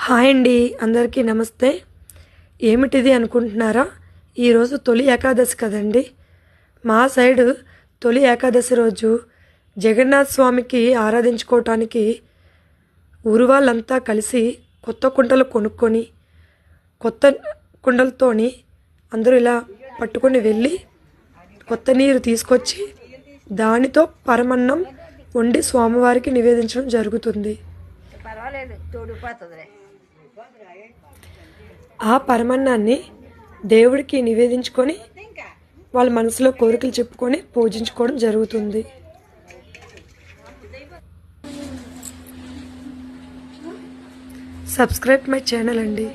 Hi అండి, అందరికీ నమస్తే. ఏమిటిది అనుకుంటున్నారా? ఈరోజు తొలి ఏకాదశి కదండి. మా సైడు తొలి ఏకాదశి రోజు జగన్నాథ స్వామికి ఆరాధించుకోవటానికి ఊరు వాళ్ళంతా కలిసి కొత్త కుండలు కొనుక్కొని కొత్త కుండలతోని అందరూ ఇలా పట్టుకొని వెళ్ళి కొత్త నీరు తీసుకొచ్చి దానితో పరమన్నం వండి స్వామివారికి నివేదించడం జరుగుతుంది. ఆ పరమన్నాన్ని దేవుడికి నివేదించుకొని వాళ్ళ మనసులో కోరికలు చెప్పుకొని పూజించుకోవడం జరుగుతుంది. సబ్స్క్రైబ్ మై ఛానల్ అండి.